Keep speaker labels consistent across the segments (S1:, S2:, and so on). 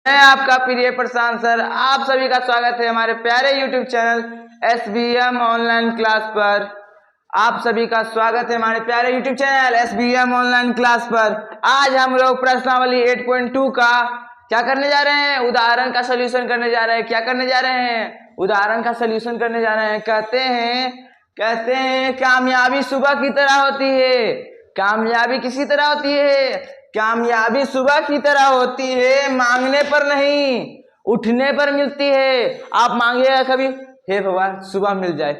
S1: मैं आपका प्रिय प्रशांत सर, आप सभी का स्वागत है हमारे प्यारे YouTube channel SBM online class पर। आप सभी का स्वागत है हमारे प्यारे YouTube channel SBM online class पर। आज हम लोग प्रश्नावली 8.2 का क्या करने जा रहे हैं? उदाहरण का सलूशन करने जा रहे हैं। क्या करने जा रहे हैं? उदाहरण का सलूशन करने जा रहे हैं। कहते हैं कामयाबी सुबह की तरह होती है। कामयाबी किसी तरह होती है? कामयाबी सुबह की तरह होती है, मांगने पर नहीं उठने पर मिलती है। आप मांगिएगा कभी, हे भगवान सुबह मिल जाए,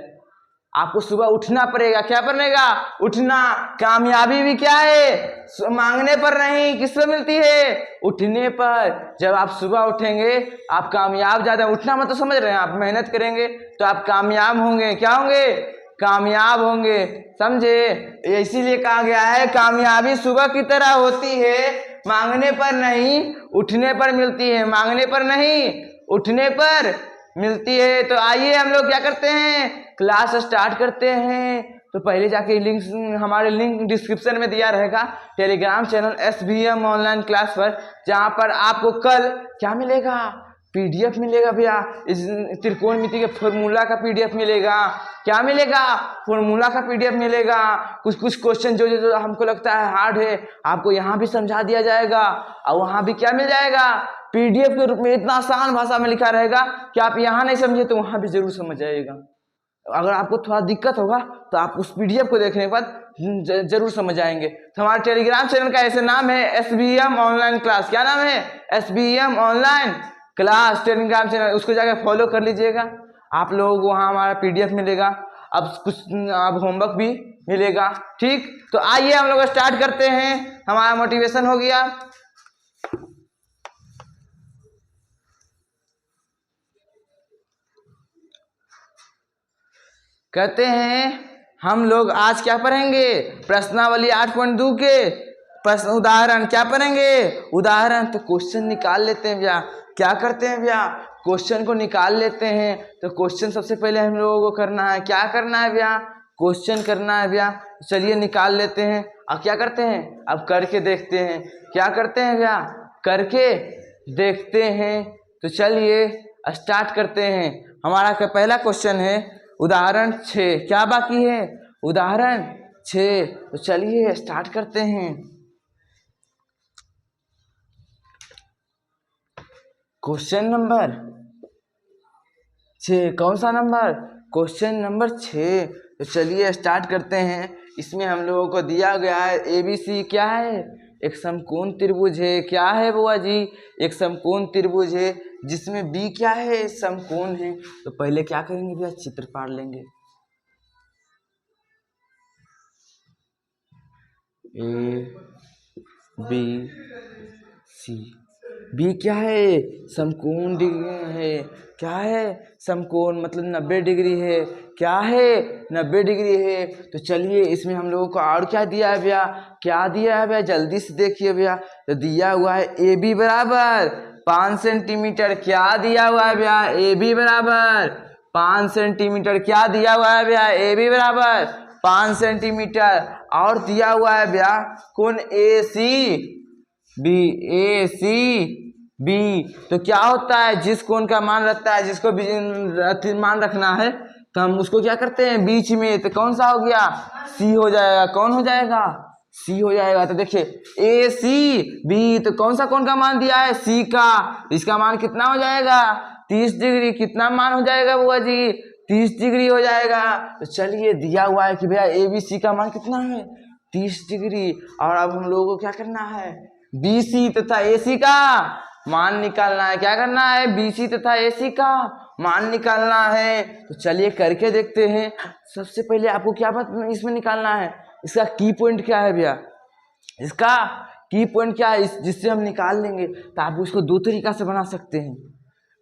S1: आपको सुबह उठना पड़ेगा। क्या पड़ेगा? उठना। कामयाबी भी क्या है? मांगने पर नहीं, किस पर मिलती है? उठने पर। जब आप सुबह उठेंगे आप कामयाब ज्यादा। उठना मतलब समझ रहे हैं, आप मेहनत करेंगे तो आप कामयाब होंगे। क्या होंगे? कामयाब होंगे, समझे? इसीलिए कहा गया है कामयाबी सुबह की तरह होती है, मांगने पर नहीं उठने पर मिलती है। मांगने पर नहीं उठने पर मिलती है। तो आइए हम लोग क्या करते हैं, क्लास स्टार्ट करते हैं। तो पहले जाके लिंक, हमारे लिंक डिस्क्रिप्शन में दिया रहेगा, Telegram channel SBM online class पर, जहां पर आपको कल क्या मिलेगा? PDF मिलेगा भैया। इस त्रिकोणमिति के फॉर्मूला का PDF मिलेगा। क्या मिलेगा? फॉर्मूला का PDF मिलेगा। कुछ क्वेश्चन जो हमको लगता है हार्ड है, आपको यहाँ भी समझा दिया जाएगा। और वहाँ भी क्या मिल जाएगा? PDF के रूप में इतना आसान भाषा में लिखा रहेगा कि आप यहाँ नहीं समझे तो वहाँ भी जरूर समझ जाइएगा। अगर आपको थोड़ा दिक्कत होगा तो आप उस PDF को देखने के बाद जरूर समझ आएंगे। तो हमारे टेलीग्राम चैनल का ऐसे नाम है SBM ऑनलाइन क्लास। क्या नाम है? SBM online class Telegram channel. उसको जाकर फॉलो कर लीजिएगा। आप लोगों को वहाँ हमारा PDF मिलेगा, अब होमवर्क भी मिलेगा। ठीक, तो आइए हम लोग स्टार्ट करते हैं। हमारा मोटिवेशन हो गया। कहते हैं हम लोग आज क्या पढ़ेंगे? प्रश्नावली 8.2 के प्रश्न उदाहरण क्या पढ़ेंगे? उदाहरण। तो क्वेश्चन निकाल लेते हैं भैया। क्या करते हैं भैया? क्वेश्चन को निकाल लेते हैं। तो क्वेश्चन सबसे पहले हम लोगों को करना है। क्या करना है भैया? क्वेश्चन करना है भैया। चलिए निकाल लेते हैं। अब क्या करते हैं? अब करके देखते हैं। क्या करते हैं भैया? करके देखते हैं। तो चलिए स्टार्ट करते हैं। हमारा पहला क्वेश्चन है उदाहरण 6। क्या बाकी है? उदाहरण 6। तो चलिए स्टार्ट करते हैं। Question number 6। कौन सा नंबर? Question number 6। तो चलिए स्टार्ट करते हैं। इसमें हम लोगों को दिया गया है ABC क्या है? एक समकोण त्रिभुज है। क्या है बुआ जी? एक समकोण त्रिभुज है जिसमें B क्या है? समकोण है। तो पहले क्या करेंगे भैया? चित्र पाड़ लेंगे। ABC। B क्या है? समकोण है। क्या है? समकोण मतलब 90 डिग्री है। क्या है? 90 डिग्री है। तो चलिए इसमें हम लोगों को और क्या दिया है भैया? क्या दिया है भैया? जल्दी से देखिए भैया। तो दिया हुआ है AB बराबर 5 सेंटीमीटर। क्या दिया हुआ है भैया? AB बराबर 5 सेंटीमीटर। क्या दिया हुआ है भैया? AB बराबर 5 सेंटीमीटर। और दिया हुआ है भैया कोण ACB। तो क्या होता है? जिस कोण का मान रखता है, जिसको मान रखना है, तो हम उसको क्या करते हैं? बीच में। तो कौन सा हो गया? C हो जाएगा। कौन हो जाएगा? C हो जाएगा। तो देखिए ACB। तो कौन सा कोण का मान दिया है? C का। इसका मान कितना हो जाएगा? 30 डिग्री। कितना मान हो जाएगा बुआ जी? 30 डिग्री हो जाएगा। तो चलिए दिया हुआ है कि भैया ABC का मान कितना है? 30 डिग्री। और अब हम लोगों को क्या करना है? BC तथा AC का मान निकालना है। क्या करना है? BC तथा AC का मान निकालना है। तो चलिए करके देखते हैं। सबसे पहले आपको क्या बात इसमें निकालना है? इसका की पॉइंट क्या है भैया? इसका की पॉइंट क्या है जिससे हम निकाल लेंगे? तो आप उसको दो तरीका से बना सकते हैं।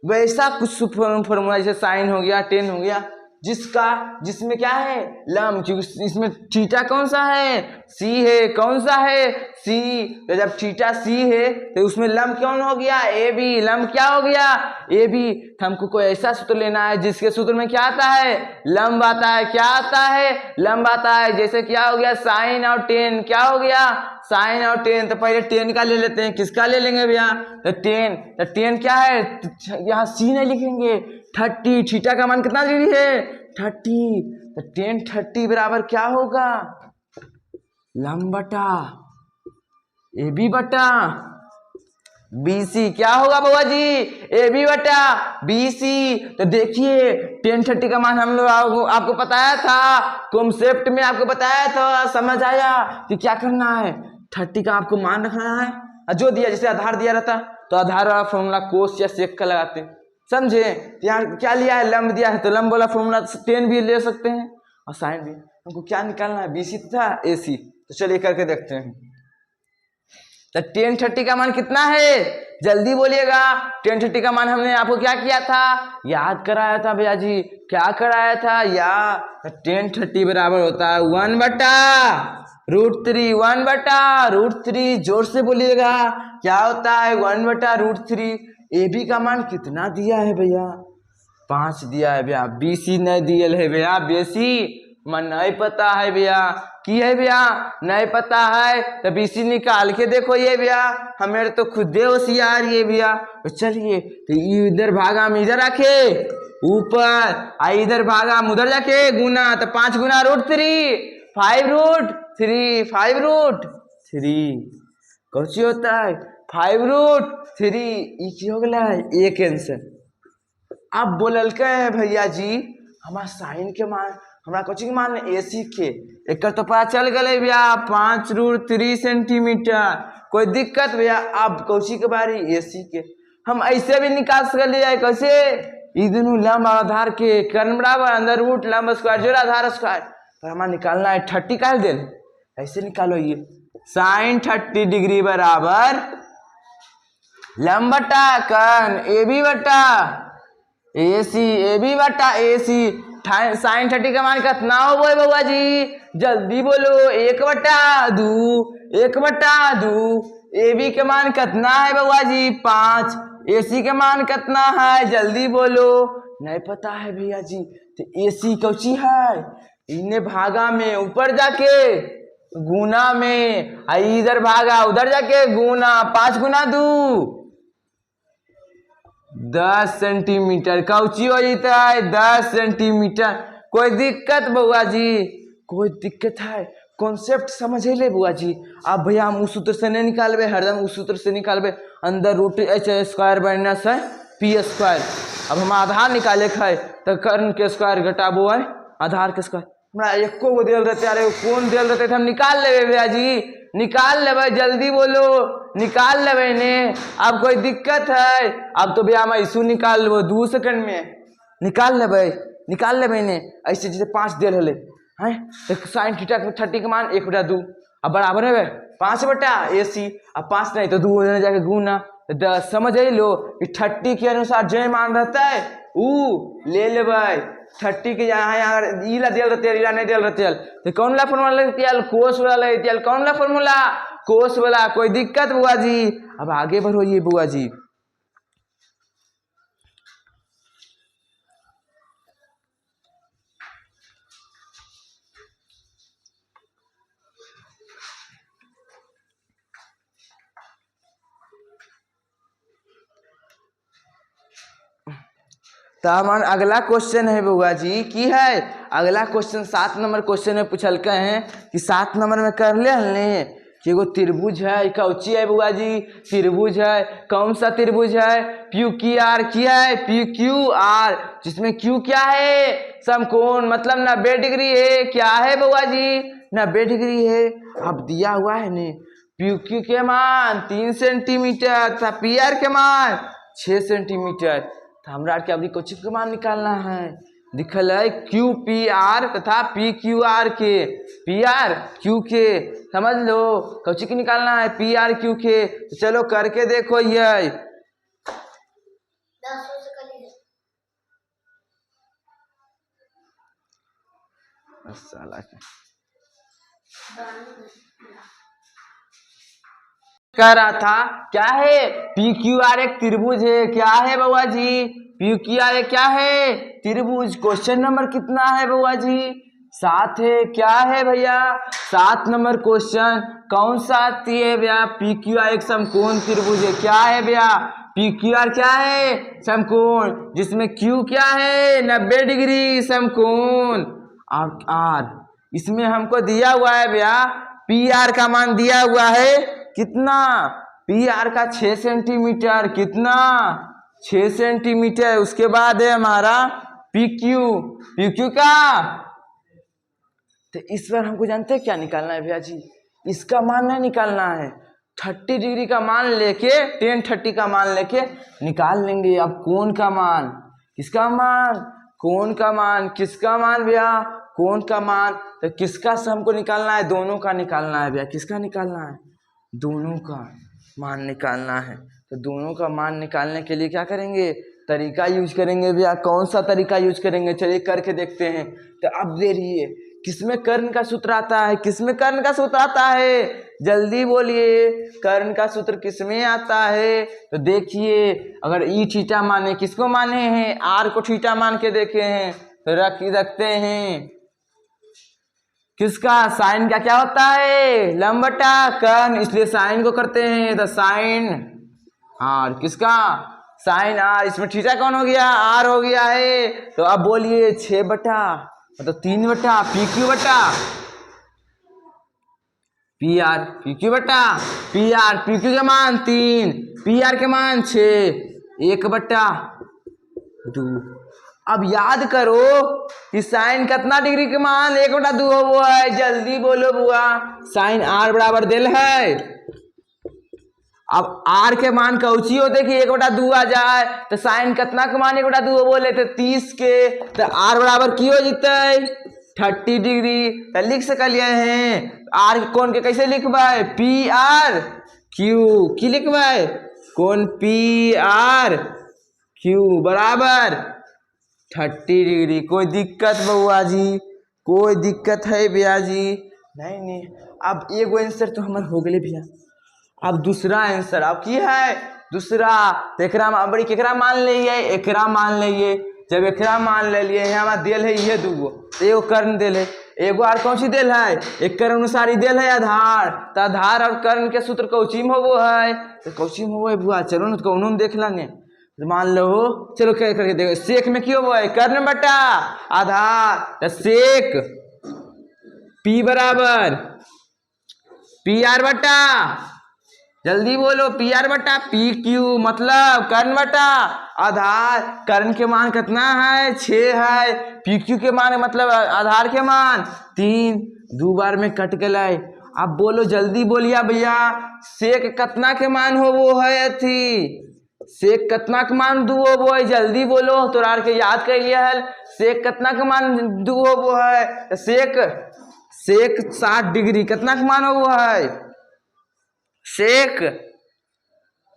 S1: वैसा कुछ फॉर्मूला, जैसे साइन हो गया, टेन हो गया, जिसमें क्या है लंब, क्योंकि इसमें थीटा कौन सा है सी है, कौन सा है सी। तो जब थीटा सी है तो उसमें लंब कौन हो गया ए बी, लंब क्या हो गया ए बी। तो हमको कोई ऐसा सूत्र लेना है जिसके सूत्र में क्या आता है लंब आता है, क्या आता है लंब आता है। जैसे क्या हो गया साइन और टेन, क्या हो गया साइन और टेन। तो पहले टेन का ले लेते हैं, किसका ले लेंगे भैया तो टेन क्या है यहाँ सी नहीं लिखेंगे 30, थीटा का मान कितना डिग्री है 30। तो टेन 30 बराबर क्या होगा लंब बटा ए बी बटा बी सी, क्या होगा बुआ जी ए बी बटा बी सी। तो देखिए टेन 30 का मान हम लोग आपको बताया था कॉन्सेप्ट में, आपको बताया था, समझ आया कि क्या करना है 30 का आपको मान रखना है। जो दिया जैसे आधार दिया रहता तो आधार वाला फॉर्मूला कोस या सेक का लगाते हैं, समझे। यहाँ क्या लिया है लंब दिया है तो लंब वाला फॉर्मूला टेन भी ले सकते हैं और साइन भी। हमको क्या निकालना है बी सी तथा ए सी। तो चलिए करके देखते हैं। तो टेन 30 का मान कितना है जल्दी बोलिएगा। टेन 30 का मान हमने आपको क्या किया था याद कराया था भैया जी, क्या कराया था या टेन 30 बराबर होता है 1 बटा √3, 1 बटा √3, जोर से बोलिएगा क्या होता है 1 बटा √3। ए बी का मान कितना दिया है भैया 5 दिया है भैया, बी सी नहीं दिया है भैया, बी सी मन नहीं पता है भैया की है भैया नहीं पता है। तो बी सी निकाल के देखो ये भैया, हमें तो खुद होशियार ये भैया। तो चलिए तो इधर भागा हम इधर रखे ऊपर, आ इधर भागा हम उधर जाके गुना, तो 5 गुना √3 5 √3 कौन होता है 5 √3 ई हो गया एक आंसर। अब बोलल के भैया जी हमारा साइन के मान हमारा कोचिंग मान ए सी के एक तो पता चल गए भैया 5 √3 सेंटीमीटर, कोई दिक्कत भैया। अब कोची के बारी ए सी के हम ऐसे भी निकाल सकते, कैसे ई दोनों लंब आधार के कर्ण बराबर अंदर रूट लंब स्क्वायर जोड़ आधार स्क्वायर। पर हमारा निकालना है 30 का दे, ऐसे निकालो ये साइन 30 डिग्री बराबर लंब बटा कर्ण ए बी बटा ए सी, ए बी बटा ए सी। साइन 30 का मान कितना हो गए बउआ जी जल्दी बोलो 1 बटा 2 ए बी के मान कितना है बउआ जी 5, ए सी के मान कितना है जल्दी बोलो नहीं पता है भैया जी। तो ए सी कौची है इन्हें भागा में ऊपर जाके गुना में, इधर भागा उधर जाके गुना, 5 गुना 2 10 सेंटीमीटर कौची हो जाता है 10 सेंटीमीटर। कोई दिक्कत बउआ जी कोई दिक्कत है कॉन्सेप्ट समझ ले बुआ जी। अब भैया हम उस सूत्र से नहीं निकालबे, हरदम उस सूत्र से निकालबे अंदर √h² माइनस है p²। अब हम आधार निकाले है तो कर्ण के स्क्वायर घटाबो है आधार के स्क्वायर। हमरा एको गो दिल रहते अरे कौन दिल रहते हम निकाल लेबे भैया जी, निकाल लेबे जल्दी बोलो निकाल लेबे ने। अब कोई दिक्कत है अब तो भैया हम ऐसू निकाल लेबो 2 सेकंड में निकाल लेबे ने। ऐसे जैसे 5 दिल हले हैं तो साइन थीटा 30 के मान 1 बटा 2 अब बराबर है 5 बटा ए सी। अब 5 नहीं तो 2 हो जाने जाके गुना 10। समझ लो कि 30 के अनुसार जो मान रहता है ऊ ले लेबै। 30 के यहाँ इला दिल रहते इला नहीं दिल रहते तो कौन ला फॉर्मूला लगती कोस वाला लगती कौन ला फॉर्मूला कोस वाला। कोई दिक्कत बुआ जी अब आगे बढ़ोइए बुआ जी। तो हमारा अगला क्वेश्चन है बुआ जी की है अगला क्वेश्चन 7 नंबर क्वेश्चन में पूछल के हैं कि 7 नंबर में कर ले हलने कि एगो त्रिभुज है कौची है बुआ जी त्रिभुज है। कौन सा त्रिभुज है पी क्यू आर किया है पी क्यू आर जिसमें क्यू क्या है समकोण मतलब 90 डिग्री है। क्या है बुआ जी 90 डिग्री है। अब दिया हुआ है ने पी क्यू के मान 3 सेंटीमीटर था पी आर के मान 6 सेंटीमीटर। तो हमरा के अभी कोचिंग के मान निकालना है दिखल है क्यू पी आर तथा पी क्यू आर के पी आर क्यू के समझ लो कोचिंग निकालना है पी आर क्यू के। तो चलो करके देखो ये साला कह रहा था क्या है, पी क्यू आर एक त्रिभुज है। क्या है बउआ जी? पी क्यू आर एक क्या है? त्रिभुज। क्वेश्चन नंबर कितना है बउआ जी? 7 है। क्या है भैया? 7 नंबर क्वेश्चन। कौन सा आती है भैया? पी क्यू आर एक समकोण त्रिभुज है। क्या है भैया? पी क्यू आर क्या है? समकोण, जिसमें क्यू क्या है? 90 डिग्री समकोण। आर इसमें हमको दिया हुआ है भैया, पी आर का मान दिया हुआ है कितना? पी आर का 6 सेंटीमीटर। कितना? 6 सेंटीमीटर। उसके बाद है हमारा पी क्यू का, तो इस बार हमको जानते हैं क्या निकालना है भैया जी? इसका मान नहीं निकालना है, 30 डिग्री का मान लेके, tan 30 का मान लेके निकाल लेंगे। अब कोण का मान, किसका मान? कोण का मान। किसका मान भैया? कोण का मान। तो किसका से हमको निकालना है? दोनों का निकालना है भैया। किसका निकालना है? दोनों का मान निकालना है। तो दोनों का मान निकालने के लिए क्या करेंगे? तरीका यूज करेंगे भैया। कौन सा तरीका यूज करेंगे? चलिए करके देखते हैं। तो अब देखिए, किसमें कर्ण का सूत्र आता है? किसमें कर्ण का सूत्र आता है? जल्दी बोलिए, कर्ण का सूत्र किसमें आता है? तो देखिए, अगर ई थीटा माने, किसको माने हैं? आर को थीटा मान के देखे हैं, तो रखते हैं किसका? साइन का क्या होता है? लंब बटा कर्ण, इसलिए साइन को करते हैं तो साइन आर। किसका? Sine R. इसमें थीटा कौन हो गया? आर हो गया है। तो अब बोलिए 6 बटा मतलब 3 बटा पी क्यू बटा पी आर। पी क्यू बटा पी आर। पी क्यू के मान 3, पी आर के मान 6, 1 बटा 2। अब याद करो कि साइन कितना डिग्री के मान 1 बटा 2 वो है। जल्दी बोलो बुआ, साइन आर बराबर दिल है। अब आर के मान कौची होते कि 1 बटा 2 आ जाए, तो साइन कितना के मान 1 बटा 2 बोले थे? 30 के। तो आर बराबर की हो जीते? 30 डिग्री। तो लिख सकलिए हैं आर के कोण के कैसे लिखबे? P R Q. की लिखबे? कोण पी आर क्यू बराबर 30 डिग्री। कोई दिक्कत बउआ जी? कोई दिक्कत है भैया जी? नहीं। अब एगो आंसर तो हमार हो गए भैया। अब दूसरा आंसर अब की है? दूसरा। तो एकरा बड़ी केकरा मान लिये? एकरा मान लिये। जब एकरा मान ले लिए हमारा दिल है ये दूगो, तो एगो कर्ण दिल है, एगो आर कौन सी दिल है? एक कर्ण अनुसारी दिल है आधार। तो आधार और कर्ण के सूत्र कौची में होवो है? तो कौची में होवो है बुआ? चलो ना, तो कौनो में देख लेंगे। तो मान लो, चलो क्या करके देखो। सेक में क्यों है? कर्ण बटा आधार। तो सेक पी बराबर पी आर बटा, जल्दी बोलो, पी आर बटा पी क्यू, मतलब कर्ण बटा आधार। कर्ण के मान कितना है? 6 है। पी क्यू के मान मतलब आधार के मान 3। 2 बार में कट गए। अब बोलो, जल्दी बोलिया भैया, सेक कितना के मान हो वो है? अथी सेक कितना के मान दू हो वो है? जल्दी बोलो, तोरा के याद कर लिया है। सेक कितना के मान दू हो वो है? सेक 60 डिग्री कितना के मान हो वो है? सेक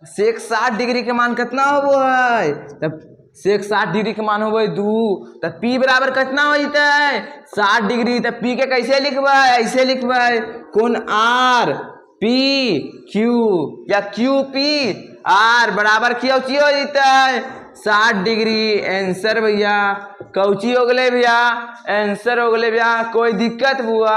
S1: 60 डिग्री के मान कितना हो वो है? तब सेक 60 डिग्री के मान हो 2। तब पी बराबर कितना हो जाता है? 60 डिग्री। तब पी के कैसे लिखबे? ऐसे लिखबे, कोण आर पी क्यू या क्यू पी आर बराबर क्यों हो जाता है? 60 डिग्री। आंसर भैया कौची हो गए भैया? आंसर हो गए भैया। कोई दिक्कत हुआ?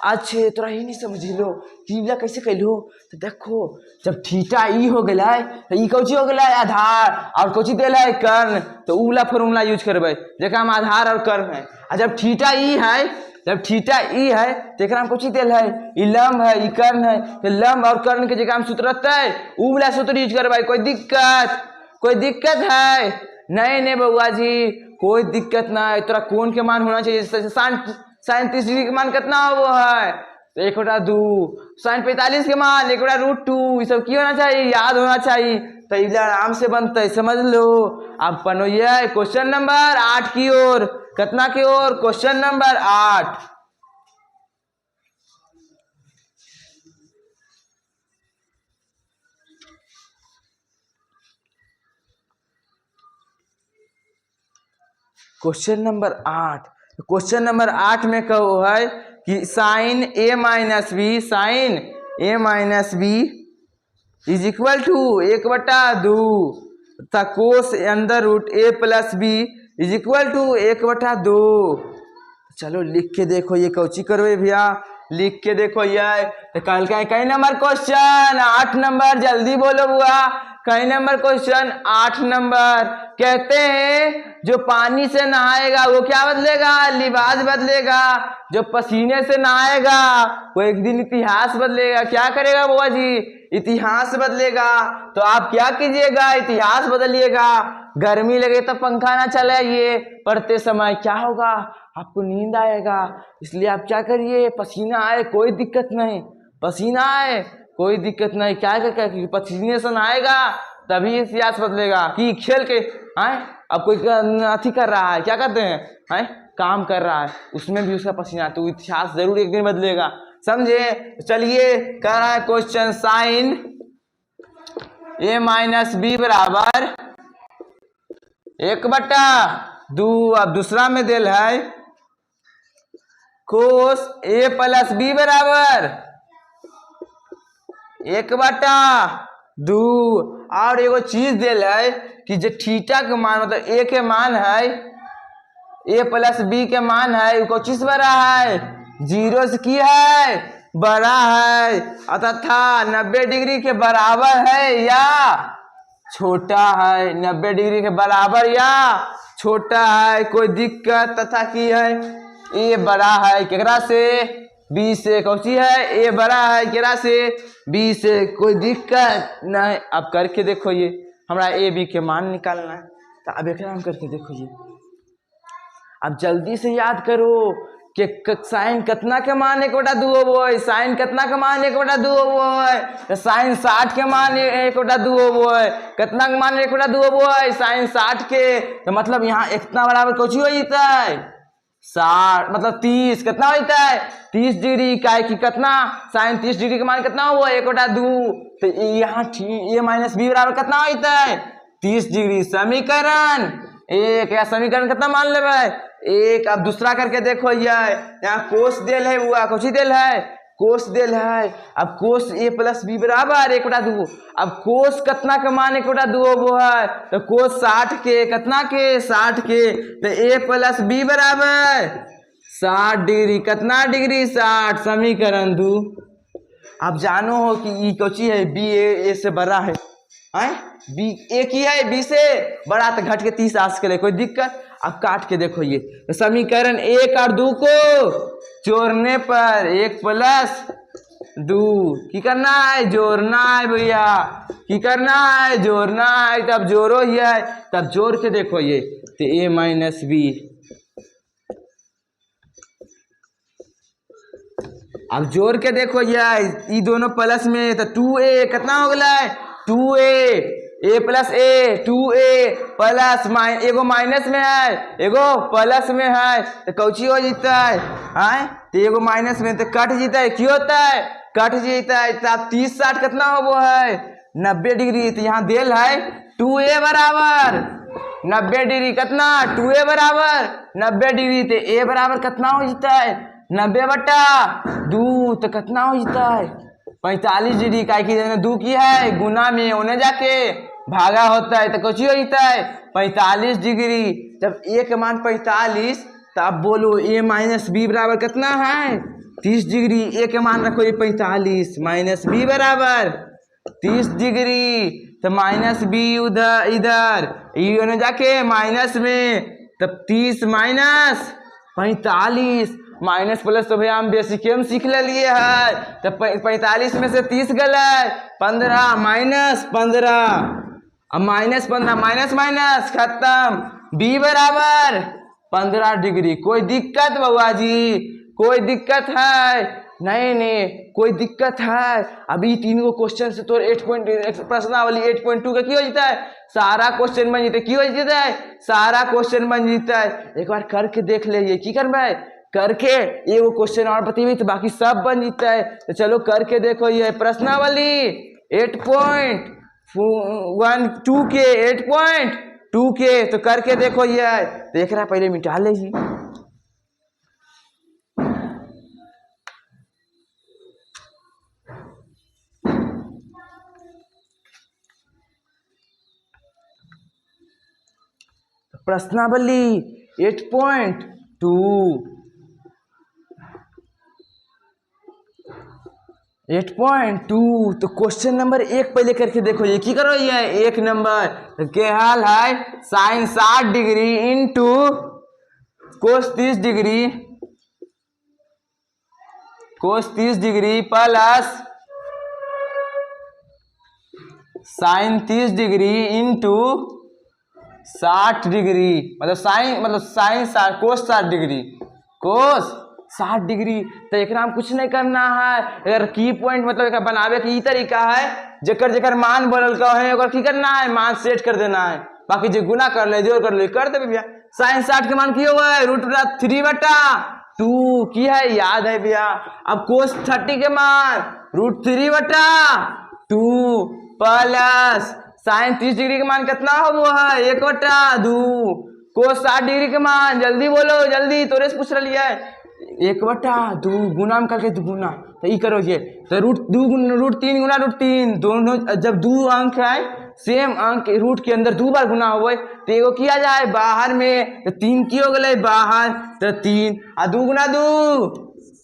S1: अच्छे तोरा ही नहीं समझ लो कि भैया कैसे कैलो। तो देखो, जब थीटा ई हो गया तो ई कौची हो गया? आधार। और कौची दिल है? कर्ण। तो उला फॉर्मूला यूज करबे जेकरा में आधार और कर्ण है। और जब थीटा ई है, जब थीटा ई है तो एकरा में कौची दिल है? ई लंब है, ई कर्ण है। तो लंब और कर्ण के जगह में सूत्र रहता है, उ वाला सूत्र यूज करबे। कोई दिक्कत? कोई दिक्कत है? नहीं बउआ जी, कोई दिक्कत ना है। तोरा कोण के मान होना चाहिए। साइन 30 डिग्री के मान कितना वो है? तो 1 बटा 2। साइन 45 के मान 1 बटा √2। ये सब की होना चाहिए? याद होना चाहिए। तो ये आराम से बनता है, समझ लो। अब पनोइया क्वेश्चन नंबर 8 की ओर। कितना की ओर? Question number 8। Question number 8। Question number 8 में कहो है कि sine A minus B is equal to 1/2 तथा cos under root A plus B is equal to 1/2। चलो लिख के देखो ये कौची करवे भैया, लिख के देखो ये तो कल का कई नंबर क्वेश्चन 8 नंबर, जल्दी बोलो बुआ। कई नंबर क्वेश्चन 8 नंबर कहते हैं जो पानी से नहाएगा वो क्या बदलेगा, लिबास बदलेगा। जो पसीने से नहाएगा वो एक दिन इतिहास बदलेगा। क्या करेगा बुआ जी, इतिहास बदलेगा। तो आप क्या कीजिएगा, इतिहास बदलिएगा। गर्मी लगे तो पंखा ना चलाइए, पढ़ते समय क्या होगा, आपको नींद आएगा। इसलिए आप क्या करिए, पसीना आए कोई दिक्कत नहीं, पसीना आए कोई दिक्कत नहीं, क्या क्योंकि पसीने से नहाएगा तभी इतिहास बदलेगा। कि खेल के आए अब कोई अथी कर रहा है, क्या करते हैं काम कर रहा है, उसमें भी उसका पसीना, तो इतिहास जरूर एक दिन बदलेगा, समझे। चलिए कह रहा है question sign A minus B बराबर 1/2। अब दूसरा में दिल है कोस ए प्लस बी बराबर 1/2। और एगो चीज दिल है कि जो थीटा के मान मतलब ए के मान है, ए प्लस बी के मान है वो चीज बड़ा है 0 से की है बड़ा है, तथा 90 डिग्री के बराबर है या छोटा है, 90 डिग्री के बराबर या छोटा है, कोई दिक्कत। तथा की है ए बड़ा है केकरा से, बी से। कौची है, ए बड़ा है केकरा से, बी से, कोई दिक्कत नहीं। अब करके देखो ये हमरा ए बी के मान निकालना है, तो अब एक हम करके देखो ये। अब जल्दी से याद करो कि साइन कितना के मान 1/2 होबो है, साइन कितना के मान 1/2 होबो है, तो साइन 60 के मान 1/2 होबो है। कितना के मान 1/2 होबो है, साइन 60 के, तो मतलब यहाँ इतना बराबर कुछ हो जाता है 60 मतलब 30, कितना होता है 30 डिग्री का है कि कितना साइन 30 डिग्री के मान कितना हुआ 1/2। तो यहाँ ए माइनस बी बराबर कितना होता है 30 डिग्री। समीकरण एक, या समीकरण कितना मान लेबै 1। अब दूसरा करके देखो ये यहाँ कोस देल है, हुआ कुछ देल है कोस देल है। अब कोस ए प्लस बी बराबर 1/2। अब कोस कितना के मान 1/2 वो है, तो कोस 60 के, कितना के 60 के, तो ए प्लस बी बराबर 60 डिग्री, कितना डिग्री 60। समीकरण 2। अब जानो हो कि ई कोची है बी ए से बड़ा है, बी ए की है बी से बड़ा, तो घट के 30 आ सके, कोई दिक्कत। अब काट के देखो ये तो समीकरण 1 और 2 को जोड़ने पर 1 + 2 की करना है, जोड़ना है भैया, की करना है जोड़ना है। तब जोड़ो ही है, तब जोड़ के देखो ये तो ए माइनस बी। अब जोड़ के देखो ये दोनों प्लस में, तो 2a कितना हो गया है 2a, ए प्लस ए 2a प्लस एगो माइनस में है एगो प्लस में है, तो कौची हो जीता है तो एगो माइनस में तो कट जीता है, क्यों होता है कट जीता है। तो आप 30 60 कितना हो वो है 90 डिग्री, तो यहाँ देल है 2a बराबर 90 डिग्री, कितना 2a बराबर 90 डिग्री, तो a बराबर कितना हो जीता है 90/2, तो कितना हो जीता है 45 डिग्री। का 2 की है गुना में उन्हें जाके भागा होता है, तो कुछ ही होता है 45 डिग्री। जब ए के मान 45, तो आप बोलो ए माइनस बी बराबर कितना है 30 डिग्री। ए के मान रखो ये 45 माइनस बी बराबर 30 डिग्री, तो माइनस बी उधर इधर ये जाके माइनस में, तब 30 माइनस 45 माइनस प्लस, तो भैया हम बेसिक में सीख लिए है। तो 45 में से 30 गलत 15 माइनस 15, अब माइनस 15 माइनस माइनस खत्म, बी बराबर 15 डिग्री। कोई दिक्कत बउआ जी, कोई दिक्कत है नहीं कोई दिक्कत है। अभी 3 गो क्वेश्चन से तो 8 पॉइंट प्रश्नावली 8.2 का की हो जाता है, सारा क्वेश्चन बन जाता है, की हो जाता है सारा क्वेश्चन बन जाता है। एक बार करके देख ले, ये की करना है करके एगो क्वेश्चन और बतेबी तो बाकी सब बन जीता है। तो चलो करके देखो, ये प्रश्नावली 8.12 के 8.2 के, तो करके देखो ये देख रहा पहले मिटा ले जी। प्रश्नावली 8.2 8.2। तो क्वेश्चन नंबर 1 पहले करके देखो, ये की करो, ये 1 नंबर के हाल है sine 60 degree into cos 30 degree, cos 30 degree plus sine 30 degree into 60 degree, मतलब sine cos 60 degree, cos 60 degree. तो एक कुछ नहीं करना है, अगर की पॉइंट मतलब एक बनावे के ई तरीका है, जेकर जेकर मान बनल का है अगर की करना है, मान सेट कर देना है, बाकी जो गुना कर ले जोड़ कर ले कर दे भैया। साइन 60 के मान की हुआ है √3/2 की है, याद है भैया। अब कोस 30 के मान √3/2 प्लस साइन 30 डिग्री के मान कितना हुआ है 1/2, कोस 60 डिग्री के मान जल्दी बोलो जल्दी, तोरे से पूछ रही है 1/2 गुना में करके गुना, तो ये करो ये तो √3 गुना √3 दोनों, जब दो अंक है सेम अंक रूट के अंदर 2 बार गुना हो तो एगो किया जाए बाहर में, तो 3 की हो गए बाहर, तो 3 आ 2 गुना 2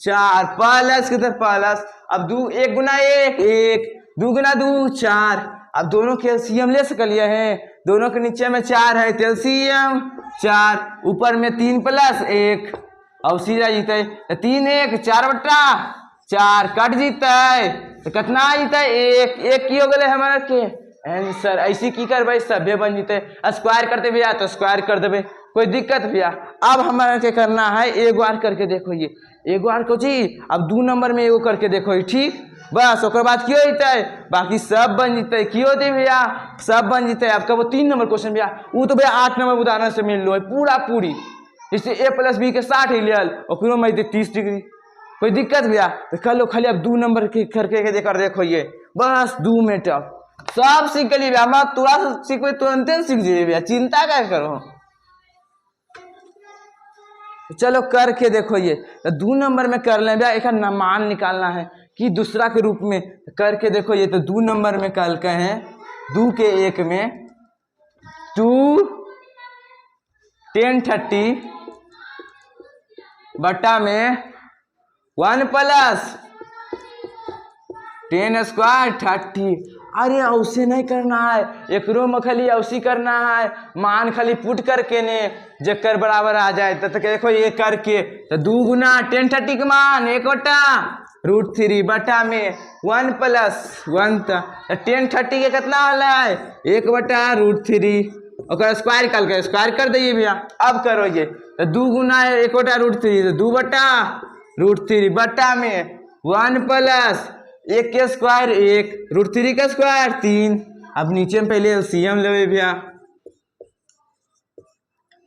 S1: 4 प्लस किधर प्लस, अब 2 1 गुना 1 1 2 गुना 2 4। अब दोनों के एलसीएम ले सकलिए हैं, दोनों के नीचे में 4 है तो एलसीएम 4, ऊपर में 3 प्लस 1, अब सीधा जीते 3 1 4/4 कट जीते, तो कितना जीते 1 1 की हो गए हमारा के आंसर। ऐसी की करबे सभ्य बन जीते, स्क्वायर करते भैया तो स्क्वायर कर देवे, कोई दिक्कत भैया। अब हमारा क्या करना है, एगो आर करके देखो, ये एगो आर को जी अब 2 नंबर में एगो करके देखो, ठीक बस ओकर बाद क्यों जीते, बाकी सब बन जीते, क्यों होते भैया सब बन जीते। आपका वो 3 नंबर क्वेश्चन भैया, वो तो भैया 8 नंबर उदाहरण से मिल लो है पूरा पूरी, जैसे a + b के 60 ही लियल और मैं 30 डिग्री, कोई दिक्कत भैया। तो कर लो खाली, अब 2 नंबर के करके देकर देखो, ये बस 2 मिनट सब सीख गली भैया, मैं तुरंत सीख तुरंत सीख जाइए भैया, चिंता क्या करो। चलो करके देखो, ये तो 2 नंबर में कर लें भैया, एक मान निकालना है कि दूसरा के रूप में, करके देखो ये तो 2 नंबर में कल के हैं 2 के 1 में 2 1030 बट्टा में 1 प्लस 10 स्क्वायर 30। अरे ऐसे नहीं करना है, एक रो में खाली ऐसी करना है, मान खाली पुट करके ने जकर बराबर आ जाए तो देखो ये करके, तो 2 गुना 1030 के मान 1/√3 बटा में 1 प्लस 1, तो 1030 के कितना वाला है 1/√3, और स्क्वायर करके स्क्वायर कर दिए भैया। अब करो ये तो 2 गुना 1/√3 तो 2/√3 बटा में 1 प्लस 1 के स्क्वायर 1 √3 का स्क्वायर 3। अब नीचे में पहले एलसीएम ले भैया,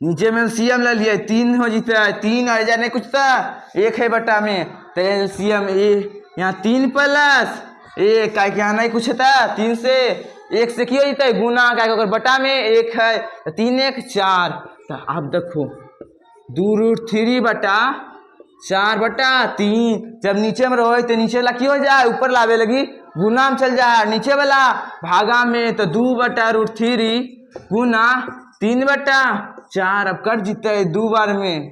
S1: नीचे में एलसीएम ले लिए 3 हो जीता है, 3 और जाने कुछ था 1 है बटा में, तो एलसीएम यहाँ 3 प्लस 1 का यहाँ नहीं कुछ था, 3 से 1 से क्यों जीता है गुना का, अगर बटा में 1 है तो 3 1 4। तो आप देखो 2√3/4/3, जब नीचे में रहो तो नीचे वाला क्यों हो जाए ऊपर लावे लगी गुना में चल जाए, नीचे वाला भागा में तो 2/√3 गुना 3/4। अब कट जीते है 2 बार में।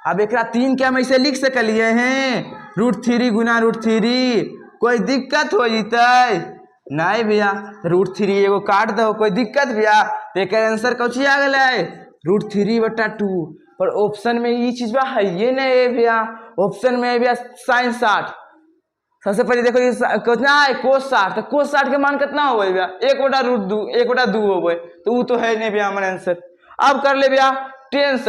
S1: अब एक 3 के हम ऐसे लिख सकलिए हैं √3 गुना √3, कोई दिक्कत हो जीते नहीं भैया, √3 एगो काट दो कोई दिक्कत भैया। तो एक आंसर कौची आ गया √3/2, पर ऑप्शन में ये चीज बा है ये नहीं है भैया, ऑप्शन में भैया साइन 60। सबसे पहले देखो ये कितना है कोस 60, तो कोस 60 के मान कितना हो भैया 1/√2 1/2 हो गए, तो वो तो है नहीं भैया हमारा आंसर। अब कर ले भैया 10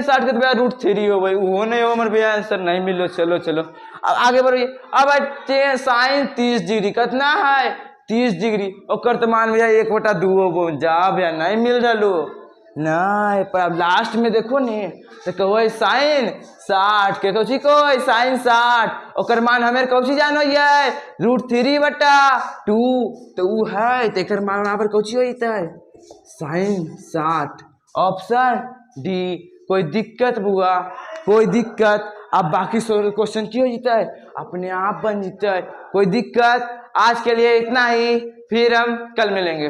S1: 60 के तो भैया √3 हो गई, वो नहीं हो हमारे भैया आंसर नहीं मिलो। चलो चलो अब आगे बढ़िए। अब साइन 30 डिग्री कितना है 30 डिग्री, और कर्तमान भैया 1/2 हो जा भैया नहीं मिल रहा नहीं। पर अब लास्ट में देखो ने तो कहो साइन 60 के कौची को साइन 60, और मान हमें कौची जानो ये √3/2, तो वो है तो एक मान वहाँ पर कौची होता है साइन 60, ऑप्शन डी। कोई दिक्कत बुआ कोई दिक्कत। अब बाकी क्वेश्चन क्यों जीता है अपने आप बन जीता है, कोई दिक्कत। आज के लिए इतना ही, फिर हम कल मिलेंगे।